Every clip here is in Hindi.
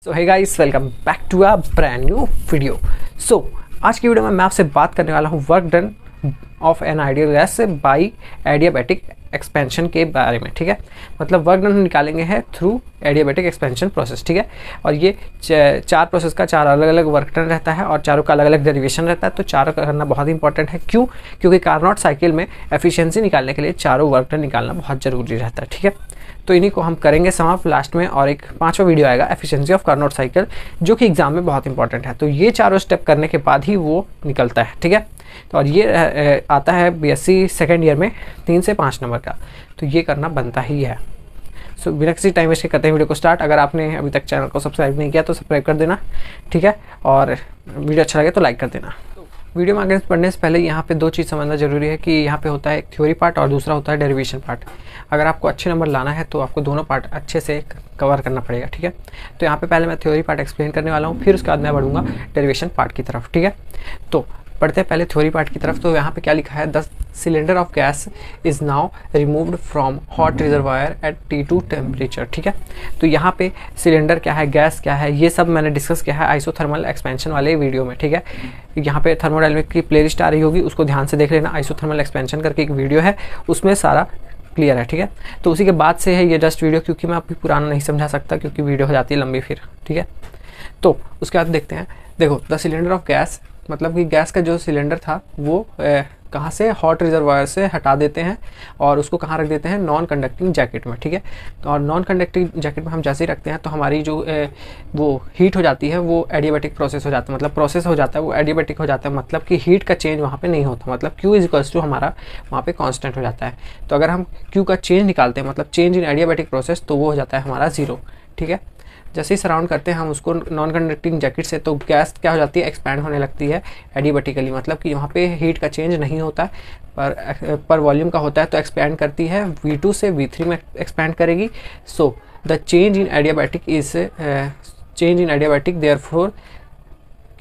So hey guys, welcome back to a brand new video. आज की वीडियो में मैं आपसे बात करने वाला हूँ work done of an ideal gas by adiabatic expansion के बारे में। ठीक है, मतलब वर्क डन निकालेंगे है थ्रू एडियाबैटिक एक्सपेंशन प्रोसेस। ठीक है, और ये चार प्रोसेस का चार अलग अलग वर्क डन रहता है और चारों का अलग अलग डेरिवेशन रहता है। तो चारों करना बहुत इंपॉर्टेंट है। क्यों? क्योंकि कार्नोट साइकिल में एफिशिएंसी निकालने के लिए चारों वर्क डन निकालना बहुत ज़रूरी रहता है। ठीक है, तो इन्हीं को हम करेंगे समाप्त लास्ट में, और एक पांचवा वीडियो आएगा एफिशिएंसी ऑफ कार्नोट साइकिल, जो कि एग्जाम में बहुत इंपॉर्टेंट है। तो ये चारों स्टेप करने के बाद ही वो निकलता है। ठीक है, तो और ये आता है बीएससी सेकेंड ईयर में 3 से 5 नंबर का, तो ये करना बनता ही है। बिना किसी टाइम वेस्ट के करते हैं वीडियो को स्टार्ट। अगर आपने अभी तक चैनल को सब्सक्राइब नहीं किया तो सब्सक्राइब कर देना। ठीक है, और वीडियो अच्छा लगे तो लाइक कर देना। वीडियो में आगे बढ़ने से पहले यहाँ पे दो चीज़ समझना जरूरी है कि यहाँ पे होता है एक थ्योरी पार्ट और दूसरा होता है डेरिवेशन पार्ट। अगर आपको अच्छे नंबर लाना है तो आपको दोनों पार्ट अच्छे से कवर करना पड़ेगा। ठीक है, तो यहाँ पे पहले मैं थ्योरी पार्ट एक्सप्लेन करने वाला हूँ, फिर उसके बाद मैं बढ़ूंगा डेरिवेशन पार्ट की तरफ। ठीक है, तो पढ़ते हैं पहले थ्योरी पार्ट की तरफ। तो यहाँ पे क्या लिखा है, the cylinder of gas is now removed from hot reservoir at T2 temperature. ठीक है, तो यहाँ पे सिलेंडर क्या है, गैस क्या है, ये सब मैंने डिस्कस किया है आइसोथर्मल एक्सपेंशन वाले वीडियो में। ठीक है, यहाँ पे थर्मोडायनामिक की प्लेलिस्ट आ रही होगी, उसको ध्यान से देख लेना। आइसोथर्मल एक्सपेंशन करके एक वीडियो है, उसमें सारा क्लियर है। ठीक है, तो उसी के बाद से है ये जस्ट वीडियो, क्योंकि मैं आपकी पुराना नहीं समझा सकता, क्योंकि वीडियो हो जाती है लंबी फिर। ठीक है, तो उसके बाद देखते हैं। देखो, द सिलेंडर ऑफ गैस मतलब कि गैस का जो सिलेंडर था वो कहाँ से, हॉट रिजर्वायर से हटा देते हैं और उसको कहाँ रख देते हैं, नॉन कंडक्टिंग जैकेट में। ठीक है, तो और नॉन कंडक्टिंग जैकेट में हम जैसे ही रखते हैं तो हमारी जो वो हीट हो जाती है वो एडियाबैटिक प्रोसेस हो जाता है, मतलब प्रोसेस हो जाता है वो एडियाबैटिक हो जाता है, मतलब कि हीट का चेंज वहाँ पे नहीं होता, मतलब Q इज इक्वल्स टू हमारा वहाँ पे कांस्टेंट हो जाता है। तो अगर हम Q का चेंज निकालते हैं, मतलब चेंज इन एडियाबैटिक प्रोसेस, तो वो हो जाता है हमारा 0। ठीक है, जैसे ही सराउंड करते हैं हम उसको नॉन कंडक्टिंग जैकेट से, तो गैस क्या हो जाती है, एक्सपैंड होने लगती है एडियाबैटिकली, मतलब कि वहाँ पे हीट का चेंज नहीं होता है पर वॉल्यूम का होता है, तो एक्सपैंड करती है V2 से V3 में एक्सपैंड करेगी। So the change in adiabatic is change in adiabatic therefore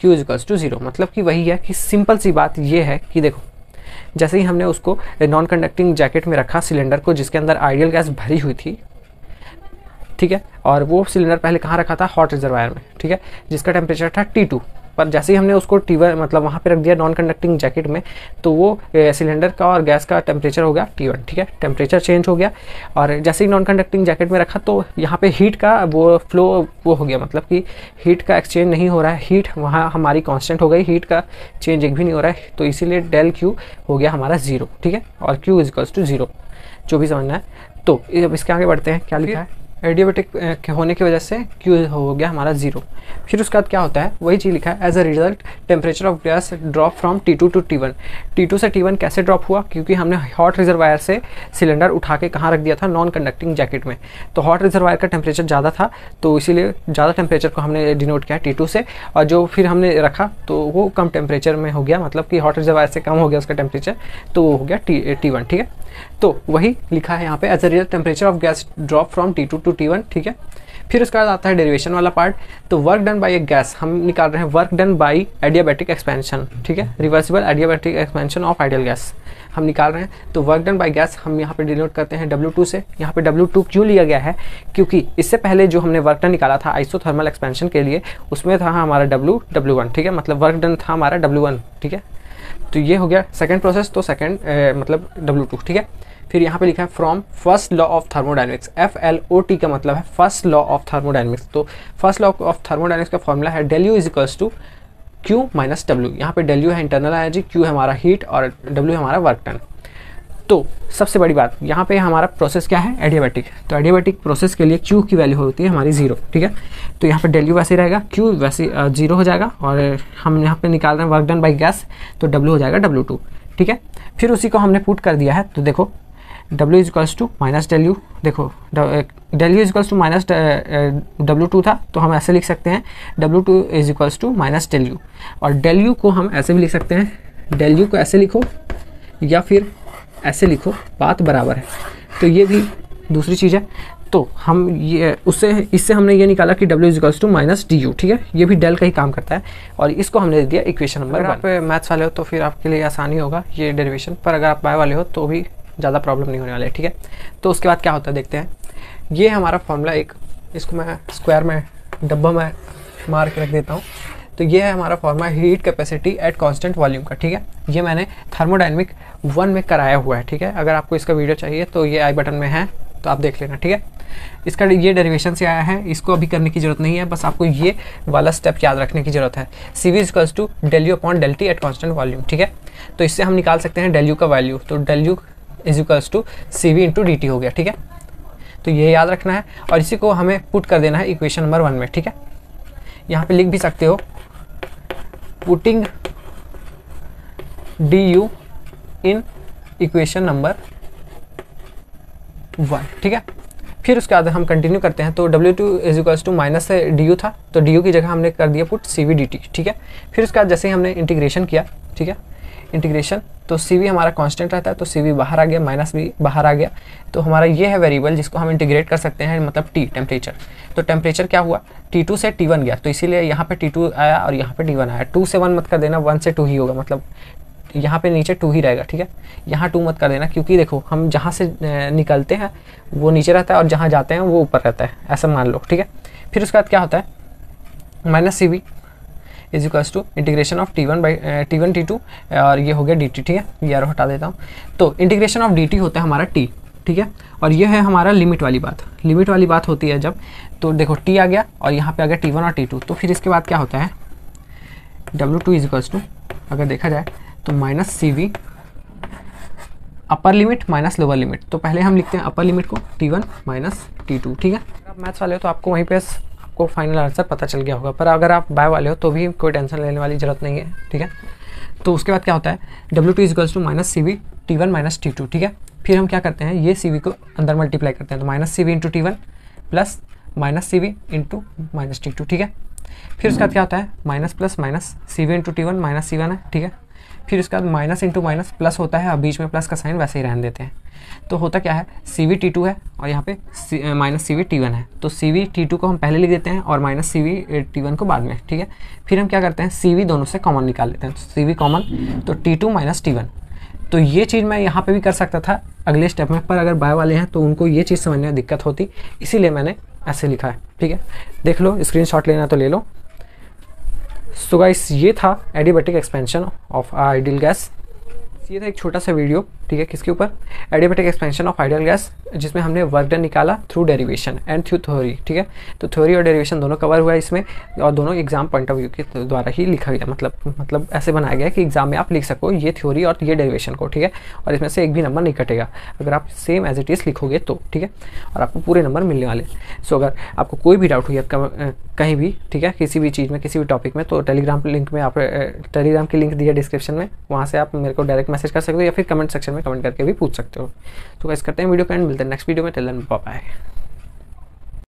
Q is equals to 0। मतलब कि वही है कि सिंपल सी बात ये है कि देखो, जैसे ही हमने उसको नॉन कंडक्टिंग जैकेट में रखा सिलेंडर को, जिसके अंदर आइडियल गैस भरी हुई थी, ठीक है, और वो सिलेंडर पहले कहाँ रखा था, हॉट रिजर्वायर में। ठीक है, जिसका टेम्परेचर था T2, पर जैसे ही हमने उसको T1 मतलब वहाँ पे रख दिया नॉन कंडक्टिंग जैकेट में, तो वो सिलेंडर का और गैस का टेम्परेचर हो गया T1। ठीक है, टेम्परेचर चेंज हो गया, और जैसे ही नॉन कंडक्टिंग जैकेट में रखा तो यहाँ पे हीट का वो फ्लो वो हो गया, मतलब कि हीट का एक्सचेंज नहीं हो रहा है, हीट वहाँ हमारी कांस्टेंट हो गई, हीट का चेंज एक भी नहीं हो रहा है, तो इसीलिए डेल Q हो गया हमारा 0। ठीक है, और Q इज इक्वल्स टू 0, जो भी समझना है। तो अब इसके आगे बढ़ते हैं, क्या लिखा है, एडियाबैटिक होने की वजह से Q हो गया हमारा 0। फिर उसके बाद क्या होता है, वही चीज़ लिखा है, as a result temperature of gas drop from T2 to T1। T2 से T1 कैसे ड्रॉप हुआ, क्योंकि हमने हॉट रिजर्वायर से सिलेंडर उठा के कहाँ रख दिया था, नॉन कंडक्टिंग जैकेट में। तो हॉट रिजर्वायर का टेम्परेचर ज़्यादा था, तो इसीलिए ज़्यादा टेम्परेचर को हमने डिनोट किया T2 से, और जो फिर हमने रखा तो वो कम टेम्परेचर में हो गया, मतलब कि हॉट रिजर्वायर से कम हो गया उसका टेम्परेचर, तो वो हो गया T1। ठीक है, तो वही लिखा है यहाँ पे, as a result temperature of gas drop from T2 to T1। ठीक है, फिर उसके बाद आता है डेरिवेशन वाला पार्ट। तो work done by A gas, हम निकाल रहे हैं work done by adiabatic expansion. ठीक है, reversible adiabatic expansion of ideal gas हम निकाल रहे हैं। तो वर्क डन बाय गैस हम यहाँ पे डिनोट करते हैं W2 से। यहाँ पे W2 क्यों लिया गया है, क्योंकि इससे पहले जो हमने वर्क डन निकाला था आइसोथर्मल एक्सपेंशन के लिए, उसमें था हमारा W1। ठीक है, मतलब वर्क डन था हमारा W1। ठीक है, तो ये हो गया सेकेंड प्रोसेस, तो सेकेंड मतलब W2। ठीक है, फिर यहाँ पे लिखा है from first law of thermodynamics, FLOT का मतलब है फर्स्ट लॉ ऑफ थर्मोडायनेमिक्स। तो फर्स्ट लॉ ऑफ थर्मोडायनेमिक्स का फॉर्मूला है del U is equals to Q minus W। यहाँ पे del U है इंटरनल एनर्जी, Q है हमारा हीट, और W है हमारा वर्क डन। तो सबसे बड़ी बात यहाँ पे हमारा प्रोसेस क्या है, एडियाबैटिक। तो एडियाबैटिक प्रोसेस के लिए Q की वैल्यू होती है हमारी 0। ठीक है, तो यहाँ पे del U वैसे रहेगा, Q वैसे 0 हो जाएगा, और हम यहाँ पे निकाल रहे हैं वर्क डन बाय गैस, तो W हो जाएगा W2। ठीक है, फिर उसी को हमने पुट कर दिया है, तो देखो W is equals to minus del U। देखो del U is equals to minus W2 था, तो हम ऐसे लिख सकते हैं W2 is equals to minus del U। और del U को हम ऐसे भी लिख सकते हैं, del U को ऐसे लिखो या फिर ऐसे लिखो, बात बराबर है। तो ये भी दूसरी चीज़ है। तो हम ये इससे हमने ये निकाला कि W is equals to minus DU। ठीक है, ये भी डेल का ही काम करता है, और इसको हमने दे दिया इक्वेशन नंबर 1। आप मैथ्स वाले हो तो फिर आपके लिए आसानी होगा ये डेरिवेशन, पर अगर आप बाय वाले हो तो भी ज़्यादा प्रॉब्लम नहीं होने वाले। ठीक है, तो उसके बाद क्या होता है देखते हैं। ये हमारा फॉर्मूला एक, इसको मैं स्क्वायर में डब्बा मैं मार के रख देता हूँ। तो ये है हमारा formula heat capacity eight constant volume का, ठीक है। ये मैंने थर्मोडायनेमिक 1 में कराया हुआ है, ठीक है। अगर आपको इसका वीडियो चाहिए तो ये आई बटन में है, तो आप देख लेना, ठीक है। इसका ये डेरिवेशन से आया है, इसको अभी करने की जरूरत नहीं है, बस आपको ये वाला स्टेप याद रखने की जरूरत है। C V equals to del U upon del T at constant volume, ठीक है। तो इससे हम निकाल सकते हैं डेल यू का वैल्यू, तो del U is equals to C V into D T हो गया, ठीक है। तो ये याद रखना है और इसी को हमें पुट कर देना है इक्वेशन नंबर 1 में, ठीक है। यहाँ पे लिख भी सकते हो putting D you in equation number 1, ठीक है। फिर उसके बाद हम कंटिन्यू करते हैं। तो W2 is equals to minus से डी यू था, तो डी यू की जगह हमने कर दिया put C V D T, ठीक है। फिर उसके बाद जैसे ही हमने इंटीग्रेशन किया, ठीक है, इंटीग्रेशन, तो सी वी हमारा कांस्टेंट रहता है, तो सी वी बाहर आ गया, माइनस भी बाहर आ गया। तो हमारा ये है वेरिएबल जिसको हम इंटीग्रेट कर सकते हैं, मतलब टी, टेम्परेचर। तो टेम्परेचर क्या हुआ, T2 से T1 गया, तो इसीलिए यहाँ पे T2 आया और यहाँ पे T1 आया। 2 से 1 मत कर देना, 1 से 2 ही होगा, मतलब यहाँ पे नीचे 2 ही रहेगा, ठीक है। यहाँ 2 मत कर देना, क्योंकि देखो हम जहाँ से निकलते हैं वो नीचे रहता है और जहाँ जाते हैं वो ऊपर रहता है, ऐसा मान लो, ठीक है। फिर उसके बाद क्या होता है, minus C V is equals to integration of T1 T2 और ये हो गया dt, ठीक है। ये एरो हटा देता हूँ। तो इंटीग्रेशन ऑफ dt होता है हमारा t, ठीक है। और ये है हमारा लिमिट वाली बात। लिमिट वाली बात होती है जब, तो देखो t आ गया और यहाँ पे आ गया T1 और T2। तो फिर इसके बाद क्या होता है, W2 इज इक्वल्स टू, अगर देखा जाए तो minus C V upper limit minus lower limit. तो पहले हम लिखते हैं अपर लिमिट को T1 माइनस T2, ठीक है। आप मैथ्स वाले हो तो आपको वहीं पे आपको फाइनल आंसर पता चल गया होगा, पर अगर आप बाय वाले हो तो भी कोई टेंशन लेने वाली जरूरत नहीं है, ठीक है। तो उसके बाद क्या होता है, W2 is equals to minus C V T1 minus T2, ठीक है। फिर हम क्या करते हैं, ये सी वी को अंदर मल्टीप्लाई करते हैं, तो minus C V into T1 plus minus C V into minus T2, ठीक है। फिर उसके बाद क्या होता है, minus plus minus C V into T1 minus C1 है, ठीक है। फिर उसके बाद माइनस इंटू माइनस प्लस होता है, अब बीच में प्लस का साइन वैसे ही रहने देते हैं। तो होता क्या है, सी वी T2 है और यहाँ पे माइनस सी वी T1 है। तो सी वी T2 को हम पहले लिख देते हैं और माइनस सी वी T1 को बाद में, ठीक है। फिर हम क्या करते हैं, सी वी दोनों से कॉमन निकाल लेते हैं, तो सी वी कॉमन, तो T2 माइनस T1। तो ये चीज़ मैं यहाँ पे भी कर सकता था अगले स्टेप में, पर अगर बाय वाले हैं तो उनको ये चीज़ समझने में दिक्कत होती, इसीलिए मैंने ऐसे लिखा है, ठीक है। देख लो, स्क्रीनशॉट लेना तो ले लो। सो गाइस, ये था adiabatic expansion of ideal gas. ये था एक छोटा सा वीडियो, ठीक है, किसके ऊपर, adiabatic expansion of ideal gas, जिसमें हमने वर्क डन निकाला through derivation and through theory, ठीक है। तो थ्योरी और डेरिवेशन दोनों कवर हुआ है इसमें, और दोनों एग्जाम पॉइंट ऑफ व्यू के द्वारा ही लिखा गया, मतलब ऐसे बनाया गया कि एग्जाम में आप लिख सको ये थ्योरी और ये डेरिवेशन को, ठीक है। और इसमें से एक भी नंबर नहीं कटेगा अगर आप सेम एज इट इज़ लिखोगे तो, ठीक है, और आपको पूरे नंबर मिलने वाले। सो अगर आपको कोई भी डाउट हुई है कहीं भी, ठीक है, किसी भी चीज़ में, किसी भी टॉपिक में, तो टेलीग्राम लिंक में आप, टेलीग्राम की लिंक दी है डिस्क्रिप्शन में, वहाँ से आप मेरे को डायरेक्ट मैसेज कर सकते हो या फिर कमेंट सेक्शन में कमेंट करके भी पूछ सकते हो। तो गाइस, करते हैं वीडियो का एंड, मिलते हैं नेक्स्ट वीडियो में। Till then bye bye.